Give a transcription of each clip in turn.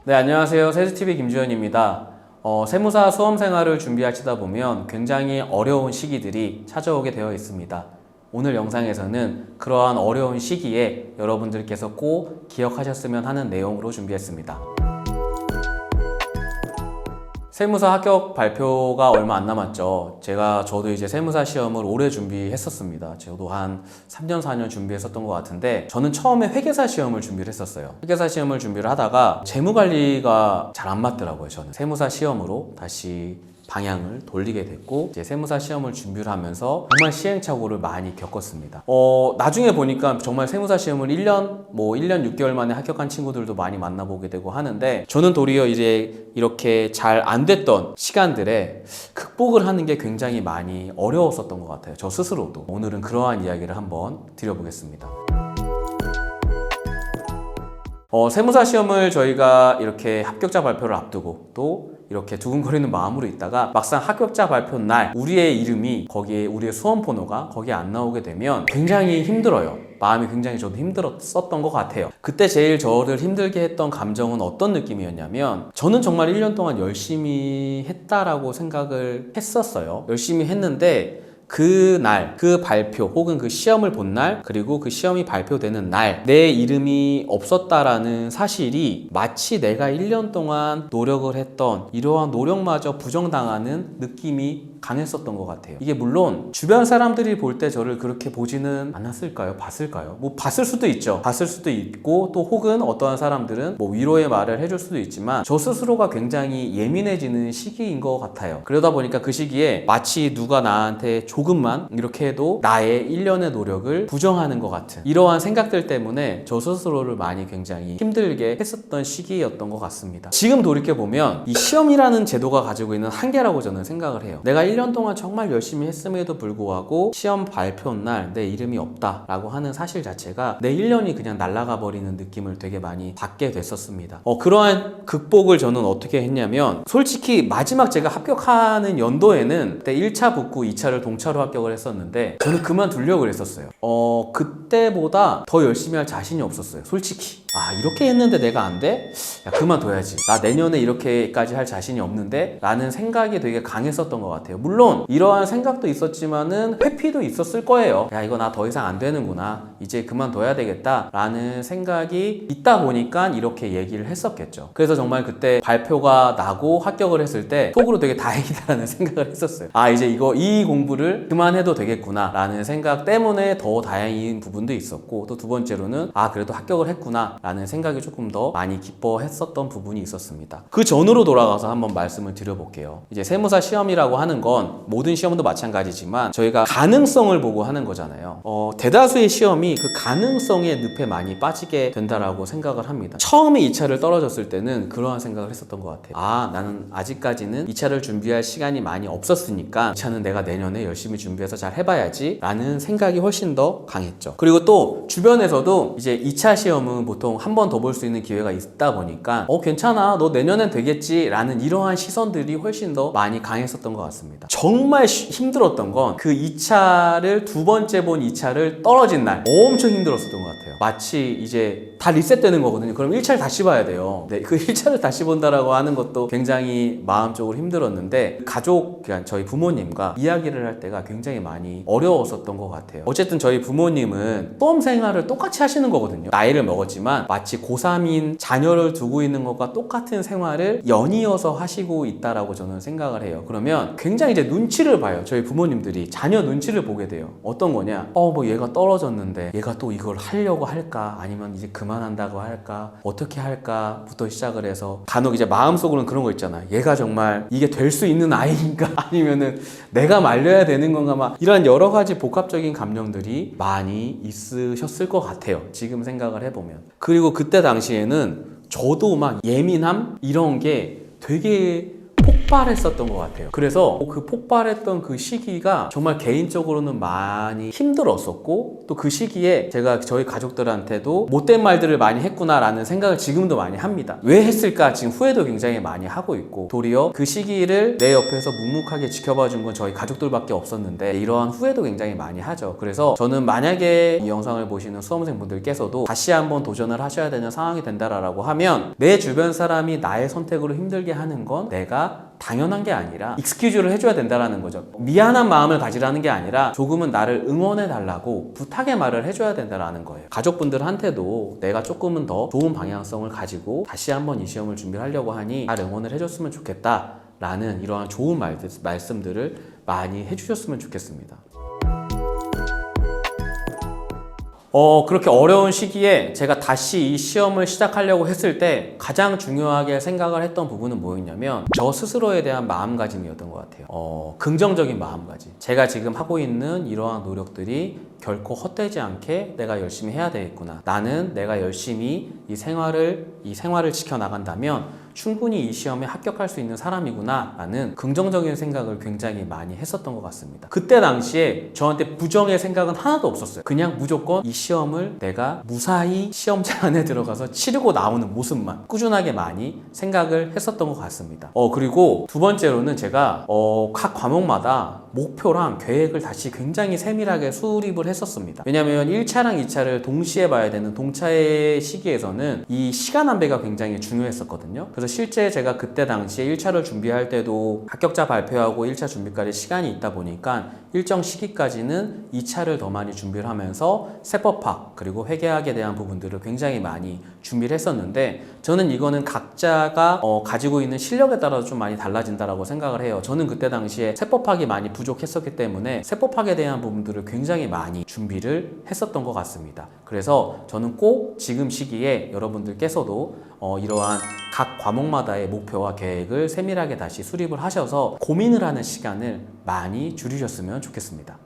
네, 안녕하세요. 세즈TV 김주현입니다. 세무사 수험 생활을 준비하시다 보면 굉장히 어려운 시기들이 찾아오게 되어 있습니다. 오늘 영상에서는 그러한 어려운 시기에 여러분들께서 꼭 기억하셨으면 하는 내용으로 준비했습니다. 세무사 합격 발표가 얼마 안 남았죠. 저도 이제 세무사 시험을 오래 준비했었습니다. 저도 한 3년, 4년 준비했었던 것 같은데, 저는 처음에 회계사 시험을 준비를 했었어요. 회계사 시험을 준비를 하다가 재무관리가 잘 안 맞더라고요, 저는. 세무사 시험으로 다시 방향을 돌리게 됐고, 이제 세무사 시험을 준비를 하면서 정말 시행착오를 많이 겪었습니다. 나중에 보니까 정말 세무사 시험을 1년 6개월 만에 합격한 친구들도 많이 만나보게 되고 하는데, 저는 도리어 이제 이렇게 잘 안 됐던 시간들에 극복을 하는 게 굉장히 많이 어려웠었던 것 같아요. 저 스스로도. 오늘은 그러한 이야기를 한번 드려보겠습니다. 세무사 시험을 저희가 이렇게 합격자 발표를 앞두고 또 이렇게 두근거리는 마음으로 있다가 막상 합격자 발표 날 우리의 이름이 거기에, 우리의 수험 번호가 거기에 안 나오게 되면 굉장히 힘들어요. 마음이 굉장히 저도 힘들었었던 것 같아요. 그때 제일 저를 힘들게 했던 감정은 어떤 느낌이었냐면, 저는 정말 1년 동안 열심히 했다라고 생각을 했었어요. 열심히 했는데 그 날, 그 발표 혹은 그 시험을 본 날, 그리고 그 시험이 발표되는 날, 내 이름이 없었다라는 사실이 마치 내가 1년 동안 노력을 했던 이러한 노력마저 부정당하는 느낌이 강했었던 것 같아요. 이게 물론 주변 사람들이 볼 때 저를 그렇게 보지는 않았을까요? 봤을까요? 봤을 수도 있죠. 봤을 수도 있고, 또 혹은 어떠한 사람들은 위로의 말을 해줄 수도 있지만, 저 스스로가 굉장히 예민해지는 시기인 것 같아요. 그러다 보니까 그 시기에 마치 누가 나한테 조금만 이렇게 해도 나의 1년의 노력을 부정하는 것 같은 이러한 생각들 때문에 저 스스로를 많이 굉장히 힘들게 했었던 시기였던 것 같습니다. 지금 돌이켜보면 이 시험이라는 제도가 가지고 있는 한계라고 저는 생각을 해요. 내가 1년 동안 정말 열심히 했음에도 불구하고 시험 발표 날 내 이름이 없다라고 하는 사실 자체가 내 1년이 그냥 날아가 버리는 느낌을 되게 많이 받게 됐었습니다. 그러한 극복을 저는 어떻게 했냐면, 솔직히 마지막 제가 합격하는 연도에는 그때 1차 붙고 2차를 동차로 합격을 했었는데, 저는 그만두려고 했었어요. 그때보다 더 열심히 할 자신이 없었어요, 솔직히. 이렇게 했는데 내가 안 돼? 야, 그만둬야지. 나 내년에 이렇게까지 할 자신이 없는데? 라는 생각이 되게 강했었던 것 같아요. 물론 이러한 생각도 있었지만은 회피도 있었을 거예요. 야, 이거 나 더 이상 안 되는구나, 이제 그만둬야 되겠다 라는 생각이 있다 보니까 이렇게 얘기를 했었겠죠. 그래서 정말 그때 발표가 나고 합격을 했을 때 속으로 되게 다행이다라는 생각을 했었어요. 이제 이 공부를 그만해도 되겠구나 라는 생각 때문에 더 다행인 부분도 있었고, 또 두 번째로는 그래도 합격을 했구나 라는 생각이 조금 더 많이 기뻐했었던 부분이 있었습니다. 그 전으로 돌아가서 한번 말씀을 드려볼게요. 이제 세무사 시험이라고 하는 건 모든 시험도 마찬가지지만 저희가 가능성을 보고 하는 거잖아요. 대다수의 시험이 그 가능성의 늪에 많이 빠지게 된다라고 생각을 합니다. 처음에 2차를 떨어졌을 때는 그러한 생각을 했었던 것 같아요. 나는 아직까지는 2차를 준비할 시간이 많이 없었으니까 2차는 내가 내년에 열심히 준비해서 잘 해봐야지 라는 생각이 훨씬 더 강했죠. 그리고 또 주변에서도 이제 2차 시험은 보통 한 번 더 볼 수 있는 기회가 있다 보니까 괜찮아, 너 내년엔 되겠지 라는 이러한 시선들이 훨씬 더 많이 강했었던 것 같습니다. 정말 힘들었던 건 그 2차를 두 번째 본 2차를 떨어진 날 엄청 힘들었었던 것 같아요. 마치 이제 다 리셋되는 거거든요. 그럼 1차를 다시 봐야 돼요. 네, 그 1차를 다시 본다라고 하는 것도 굉장히 마음적으로 힘들었는데, 그러니까 저희 부모님과 이야기를 할 때가 굉장히 많이 어려웠었던 것 같아요. 어쨌든 저희 부모님은 수험 생활을 똑같이 하시는 거거든요. 나이를 먹었지만 마치 고3인 자녀를 두고 있는 것과 똑같은 생활을 연이어서 하시고 있다라고 저는 생각을 해요. 그러면 굉장히 이제 눈치를 봐요. 저희 부모님들이 자녀 눈치를 보게 돼요. 어떤 거냐? 얘가 떨어졌는데 얘가 또 이걸 하려고 할까? 아니면 이제 그만한다고 할까? 어떻게 할까? 부터 시작을 해서 간혹 이제 마음속으로는 그런 거 있잖아요. 얘가 정말 이게 될 수 있는 아이인가? 아니면은 내가 말려야 되는 건가? 막 이런 여러 가지 복합적인 감정들이 많이 있으셨을 것 같아요. 지금 생각을 해보면. 그리고 그때 당시에는 저도 막 예민함? 이런 게 되게 폭발했었던 것 같아요. 그래서 그 폭발했던 그 시기가 정말 개인적으로는 많이 힘들었었고, 또 그 시기에 제가 저희 가족들한테도 못된 말들을 많이 했구나라는 생각을 지금도 많이 합니다. 왜 했을까 지금 후회도 굉장히 많이 하고 있고, 도리어 그 시기를 내 옆에서 묵묵하게 지켜봐 준 건 저희 가족들밖에 없었는데 이러한 후회도 굉장히 많이 하죠. 그래서 저는 만약에 이 영상을 보시는 수험생분들께서도 다시 한번 도전을 하셔야 되는 상황이 된다라고 하면, 내 주변 사람이 나의 선택으로 힘들게 하는 건 내가 당연한 게 아니라 익스큐즈를 해줘야 된다라는 거죠. 미안한 마음을 가지라는 게 아니라 조금은 나를 응원해 달라고 부탁의 말을 해줘야 된다라는 거예요. 가족분들한테도 내가 조금은 더 좋은 방향성을 가지고 다시 한번 이 시험을 준비하려고 하니 잘 응원을 해줬으면 좋겠다 라는 이러한 좋은 말씀들을 많이 해주셨으면 좋겠습니다. 그렇게 어려운 시기에 제가 다시 이 시험을 시작하려고 했을 때 가장 중요하게 생각을 했던 부분은 뭐였냐면, 저 스스로에 대한 마음가짐이었던 것 같아요. 긍정적인 마음가짐. 제가 지금 하고 있는 이러한 노력들이 결코 헛되지 않게 내가 열심히 해야 되겠구나. 나는 내가 열심히 이 생활을 지켜나간다면 충분히 이 시험에 합격할 수 있는 사람이구나 라는 긍정적인 생각을 굉장히 많이 했었던 것 같습니다. 그때 당시에 저한테 부정의 생각은 하나도 없었어요. 그냥 무조건 이 시험을 내가 무사히 시험장 안에 들어가서 치르고 나오는 모습만 꾸준하게 많이 생각을 했었던 것 같습니다. 그리고 두 번째로는 제가 각 과목마다 목표랑 계획을 다시 굉장히 세밀하게 수립을 했었습니다. 왜냐하면 1차랑 2차를 동시에 봐야 되는 동차의 시기에서는 이 시간 안배가 굉장히 중요했었거든요. 그래서 실제 제가 그때 당시에 1차를 준비할 때도 합격자 발표하고 1차 준비까지 시간이 있다 보니까 일정 시기까지는 2차를 더 많이 준비를 하면서 세법학 그리고 회계학에 대한 부분들을 굉장히 많이 준비를 했었는데, 저는 이거는 각자가 가지고 있는 실력에 따라서 좀 많이 달라진다라고 생각을 해요. 저는 그때 당시에 세법학이 많이 부족했었기 때문에 세법학에 대한 부분들을 굉장히 많이 준비를 했었던 것 같습니다. 그래서 저는 꼭 지금 시기에 여러분들께서도 이러한 각 과목마다의 목표와 계획을 세밀하게 다시 수립을 하셔서 고민을 하는 시간을 많이 줄이셨으면 좋겠습니다.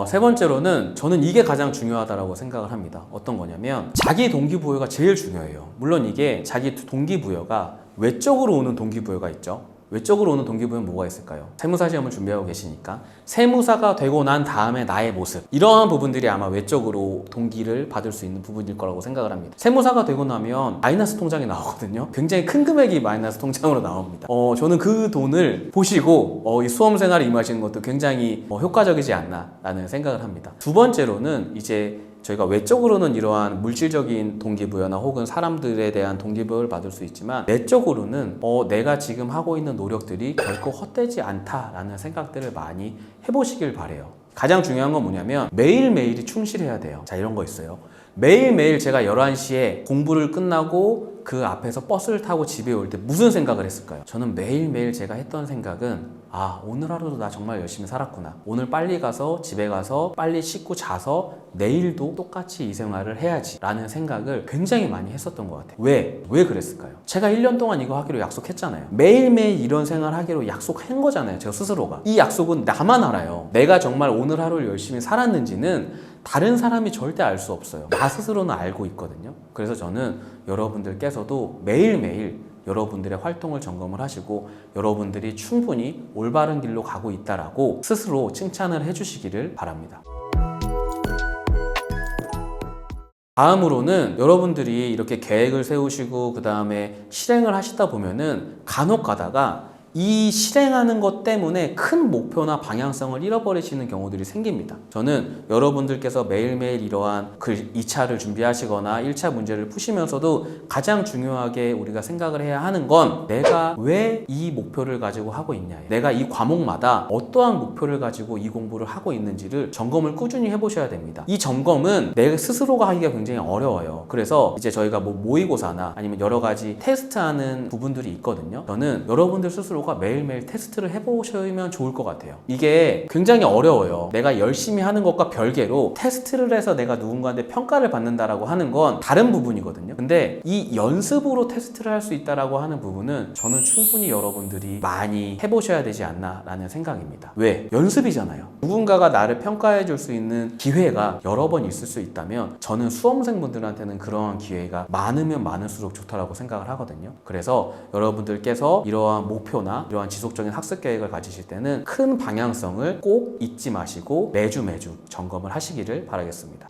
세 번째로는 저는 이게 가장 중요하다고 생각을 합니다. 어떤 거냐면, 자기 동기부여가 제일 중요해요. 물론 이게 자기 동기부여가 외적으로 오는 동기부여가 있죠. 외적으로 오는 동기부여는 뭐가 있을까요? 세무사 시험을 준비하고 계시니까 세무사가 되고 난 다음에 나의 모습, 이러한 부분들이 아마 외적으로 동기를 받을 수 있는 부분일 거라고 생각을 합니다. 세무사가 되고 나면 마이너스 통장이 나오거든요. 굉장히 큰 금액이 마이너스 통장으로 나옵니다. 저는 그 돈을 보시고 이 수험생활에 임하시는 것도 굉장히 효과적이지 않나 라는 생각을 합니다. 두 번째로는 이제 저희가 외적으로는 이러한 물질적인 동기부여나 혹은 사람들에 대한 동기부여를 받을 수 있지만, 내적으로는 내가 지금 하고 있는 노력들이 결코 헛되지 않다라는 생각들을 많이 해보시길 바래요. 가장 중요한 건 뭐냐면, 매일매일이 충실해야 돼요. 자, 이런 거 있어요. 매일매일 제가 11시에 공부를 끝나고 그 앞에서 버스를 타고 집에 올 때 무슨 생각을 했을까요? 저는 매일매일 제가 했던 생각은, 오늘 하루도 나 정말 열심히 살았구나. 오늘 빨리 가서 집에 가서 빨리 씻고 자서 내일도 똑같이 이 생활을 해야지 라는 생각을 굉장히 많이 했었던 것 같아요. 왜 그랬을까요? 제가 1년 동안 이거 하기로 약속했잖아요. 매일매일 이런 생활 하기로 약속한 거잖아요. 제가 스스로가. 이 약속은 나만 알아요. 내가 정말 오늘 하루를 열심히 살았는지는 다른 사람이 절대 알 수 없어요. 나 스스로는 알고 있거든요. 그래서 저는 여러분들께서도 매일매일 여러분들의 활동을 점검을 하시고, 여러분들이 충분히 올바른 길로 가고 있다라고 스스로 칭찬을 해주시기를 바랍니다. 다음으로는 여러분들이 이렇게 계획을 세우시고 그 다음에 실행을 하시다 보면은 간혹 가다가 이 실행하는 것 때문에 큰 목표나 방향성을 잃어버리시는 경우들이 생깁니다. 저는 여러분들께서 매일매일 이러한 2차를 준비하시거나 1차 문제를 푸시면서도 가장 중요하게 우리가 생각을 해야 하는 건, 내가 왜 이 목표를 가지고 하고 있냐, 내가 이 과목마다 어떠한 목표를 가지고 이 공부를 하고 있는지를 점검을 꾸준히 해보셔야 됩니다. 이 점검은 내 스스로가 하기가 굉장히 어려워요. 그래서 이제 저희가 모의고사나 아니면 여러 가지 테스트하는 부분들이 있거든요. 저는 여러분들 스스로 스스로가 매일매일 테스트를 해보시면 좋을 것 같아요. 이게 굉장히 어려워요. 내가 열심히 하는 것과 별개로 테스트를 해서 내가 누군가한테 평가를 받는다라고 하는 건 다른 부분이거든요. 근데 이 연습으로 테스트를 할 수 있다라고 하는 부분은 저는 충분히 여러분들이 많이 해보셔야 되지 않나라는 생각입니다. 왜? 연습이잖아요. 누군가가 나를 평가해 줄 수 있는 기회가 여러 번 있을 수 있다면 저는 수험생분들한테는 그러한 기회가 많으면 많을수록 좋다라고 생각을 하거든요. 그래서 여러분들께서 이러한 목표나 이러한 지속적인 학습 계획을 가지실 때는 큰 방향성을 꼭 잊지 마시고 매주 점검을 하시기를 바라겠습니다.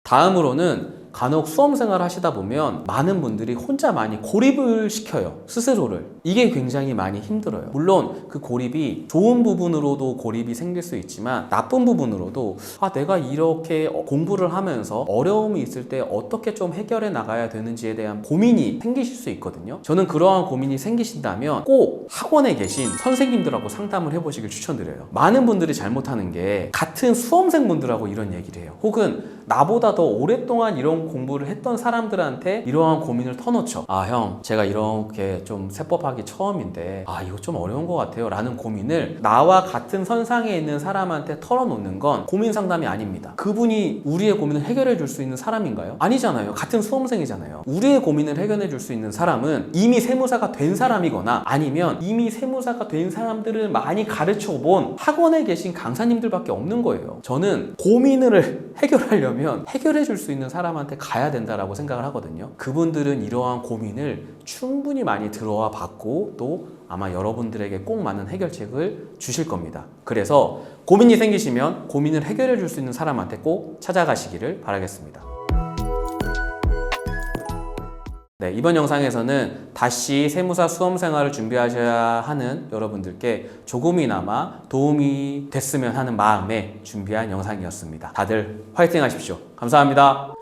다음으로는 간혹 수험생활을 하시다 보면 많은 분들이 혼자 많이 고립을 시켜요. 스스로를. 이게 굉장히 많이 힘들어요. 물론 그 고립이 좋은 부분으로도 고립이 생길 수 있지만 나쁜 부분으로도 내가 이렇게 공부를 하면서 어려움이 있을 때 어떻게 좀 해결해 나가야 되는지에 대한 고민이 생기실 수 있거든요. 저는 그러한 고민이 생기신다면 꼭 학원에 계신 선생님들하고 상담을 해보시길 추천드려요. 많은 분들이 잘못하는 게 같은 수험생분들하고 이런 얘기를 해요. 혹은 나보다 더 오랫동안 이런 공부를 했던 사람들한테 이러한 고민을 터놓죠. 형, 제가 이렇게 좀 세법하기 처음인데 이거 좀 어려운 것 같아요 라는 고민을 나와 같은 선상에 있는 사람한테 털어놓는 건 고민 상담이 아닙니다. 그분이 우리의 고민을 해결해 줄 수 있는 사람인가요? 아니잖아요. 같은 수험생이잖아요. 우리의 고민을 해결해 줄 수 있는 사람은 이미 세무사가 된 사람이거나 아니면 이미 세무사가 된 사람들을 많이 가르쳐 본 학원에 계신 강사님들밖에 없는 거예요. 저는 고민을 해결하려면 해결해 줄 수 있는 사람한테 가야 된다라고 생각을 하거든요. 그분들은 이러한 고민을 충분히 많이 들어와 봤고 또 아마 여러분들에게 꼭 맞는 해결책을 주실 겁니다. 그래서 고민이 생기시면 고민을 해결해 줄 수 있는 사람한테 꼭 찾아가시기를 바라겠습니다. 네, 이번 영상에서는 다시 세무사 수험 생활을 준비하셔야 하는 여러분들께 조금이나마 도움이 됐으면 하는 마음에 준비한 영상이었습니다. 다들 화이팅 하십시오. 감사합니다.